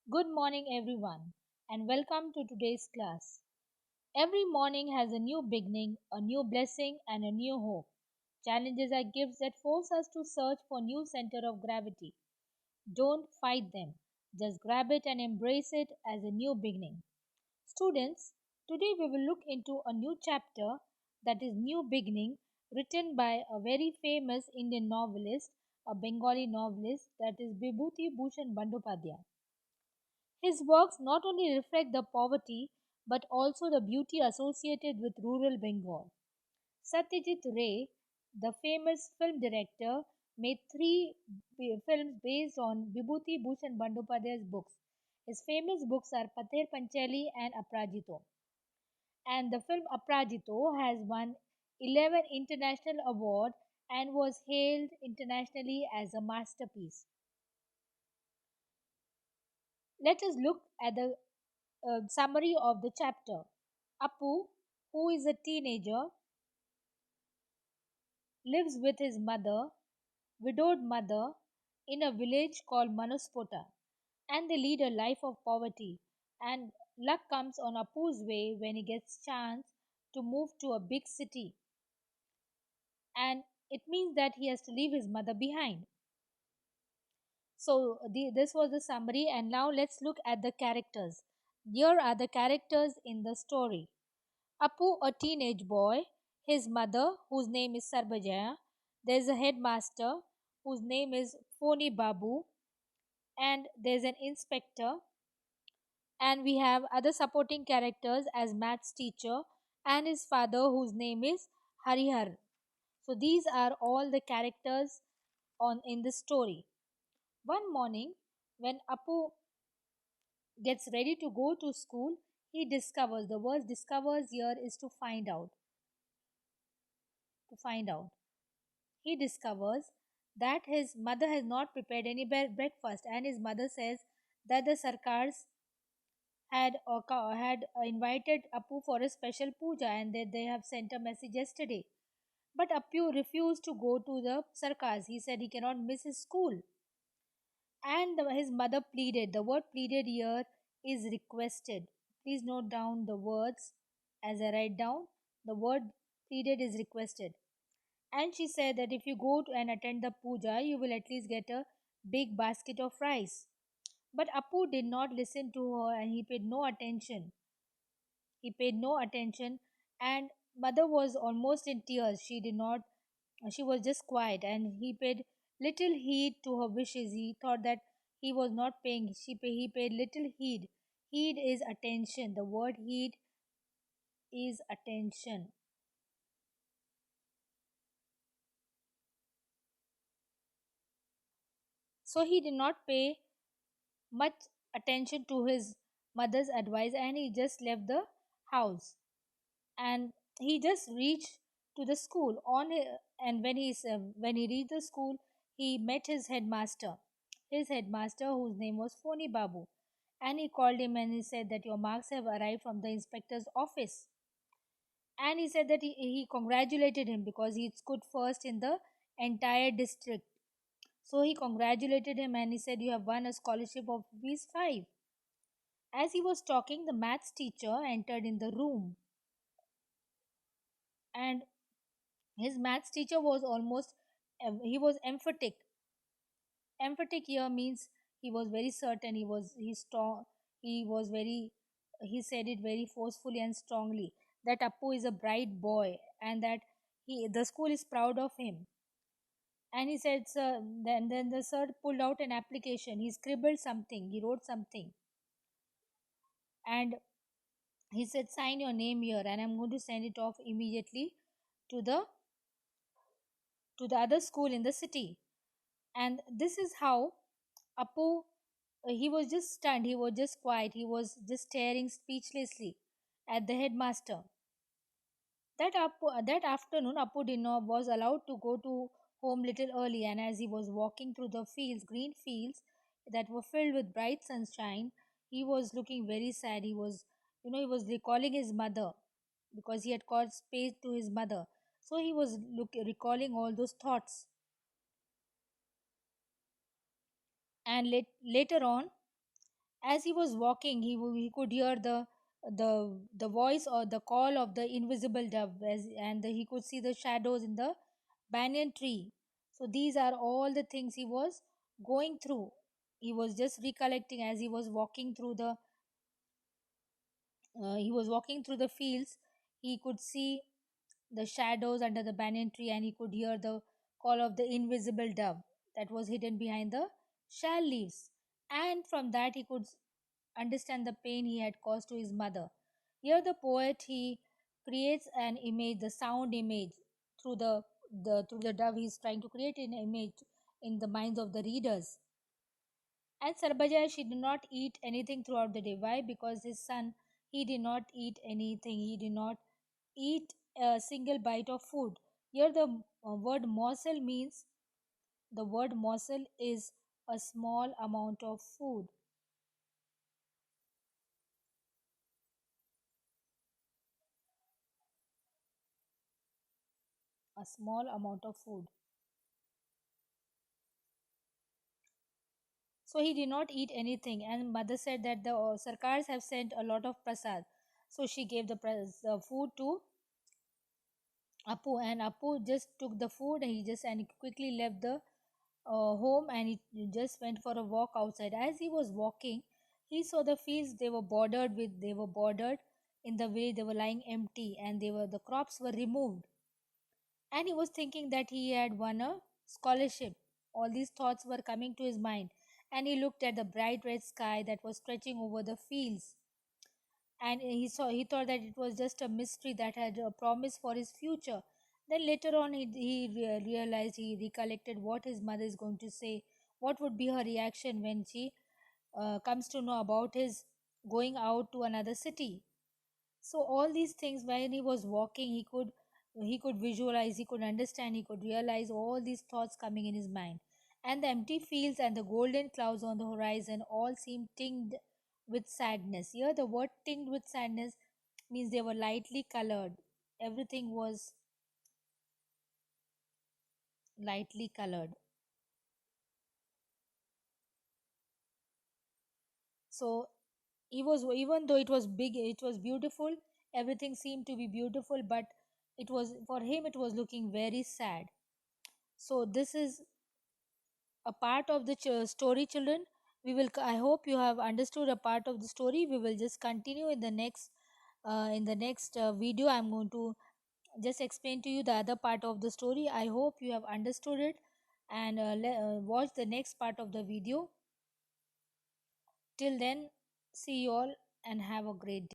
Good morning, everyone, and welcome to today's class. Every morning has a new beginning, a new blessing, and a new hope. Challenges are gifts that force us to search for new center of gravity. Don't fight them. Just grab it and embrace it as a new beginning. Students, today we will look into a new chapter that is New Beginning, written by a very famous Indian novelist, a Bengali novelist, that is Bibhuti Bhushan Bandyopadhyay. His works not only reflect the poverty but also the beauty associated with rural Bengal. Satyajit Ray, the famous film director, made three films based on Vibhuti Bhushan Bandyopadhyay's books. His famous books are Pather Panchali and Aprajito. And the film Aprajito has won 11 international awards and was hailed internationally as a masterpiece. Let us look at the summary of the chapter. Apu, who is a teenager, lives with his mother, widowed mother, in a village called Manuspota, and they lead a life of poverty. And luck comes on Apu's way when he gets chance to move to a big city, and it means that he has to leave his mother behind. So this was the summary, and now let's look at the characters. Here are the characters in the story. Apu, a teenage boy, his mother, whose name is Sarbajaya, there's a headmaster, whose name is Phoni Babu, and there's an inspector, and we have other supporting characters as maths teacher and his father, whose name is Harihar. So these are all the characters on in the story. One morning, when Apu gets ready to go to school, he discovers, the word discovers here is to find out. He discovers that his mother has not prepared any breakfast, and his mother says that the Sarkars had invited Apu for a special puja, and that they have sent a message yesterday. But Apu refused to go to the Sarkars. He said he cannot miss his school. And his mother pleaded. The word pleaded here is requested. Please note down the words as I write down. The word pleaded is requested. And she said that if you go to and attend the puja, you will at least get a big basket of rice. But Apu did not listen to her and he paid no attention. He paid no attention, and mother was almost in tears. She was just quiet, and he paid little heed to her wishes. He thought that he was not paying. He paid little heed. Heed is attention. The word heed is attention. So he did not pay much attention to his mother's advice, and he just left the house, and he just reached to the school and when he reached the school, he met his headmaster, whose name was Phoni Babu, and he called him and he said that your marks have arrived from the inspector's office. And he said that he congratulated him because he scored first in the entire district. So he congratulated him and he said, you have won a scholarship of Rs 5. As he was talking, the maths teacher entered in the room, and his maths teacher was he was emphatic. Emphatic here means he was very certain, he strong, he was very he said it very forcefully and strongly that Appu is a bright boy and that the school is proud of him. And he said, sir, then the sir pulled out an application. He scribbled something, he wrote something, and he said, sign your name here, and I'm going to send it off immediately to the other school in the city. And this is how Apu, he was just stunned, he was just quiet, he was just staring speechlessly at the headmaster. That afternoon, Apu Dino was allowed to go to home little early, and as he was walking through the fields, green fields that were filled with bright sunshine, he was looking very sad. He was recalling his mother because he had called space to his mother. So he was recalling all those thoughts. And later on, As he was walking, he could hear the voice or the call of the invisible dove, and he could see the shadows in the banyan tree. So these are all the things he was going through. He was just recollecting as he was walking through the fields. He could see the shadows under the banyan tree, and he could hear the call of the invisible dove that was hidden behind the shell leaves. And from that, he could understand the pain he had caused to his mother. Here, the poet he creates an image, the sound image, through the dove. He's trying to create an image in the minds of the readers. And Sarbajai, she did not eat anything throughout the day. Why? Because his son, he did not eat anything. He did not eat a single bite of food. Here, word morsel means the word morsel is a small amount of food. A small amount of food. So he did not eat anything, and mother said that the sarkars have sent a lot of prasad. So she gave the food to Apu, and Apu just took the food, and he quickly left the home, and he just went for a walk outside. As he was walking, he saw the fields. They were bordered in the way they were lying empty, and the crops were removed. And he was thinking that he had won a scholarship. All these thoughts were coming to his mind, and he looked at the bright red sky that was stretching over the fields, and he thought that it was just a mystery that had a promise for his future. Then later on, realized, he recollected what his mother is going to say. What would be her reaction when she comes to know about his going out to another city? So all these things, when he was walking, he could visualize, he could understand, he could realize all these thoughts coming in his mind. And the empty fields and the golden clouds on the horizon all seemed tinged with sadness. Here the word tinged with sadness means they were lightly colored. Everything was lightly colored. So he was, even though it was big, it was beautiful, everything seemed to be beautiful, but it was, for him, it was looking very sad. So this is a part of the story, children. I hope you have understood a part of the story. We will just continue in the next video. I'm going to just explain to you the other part of the story. I hope you have understood it, and watch the next part of the video. Till then, see you all and have a great day.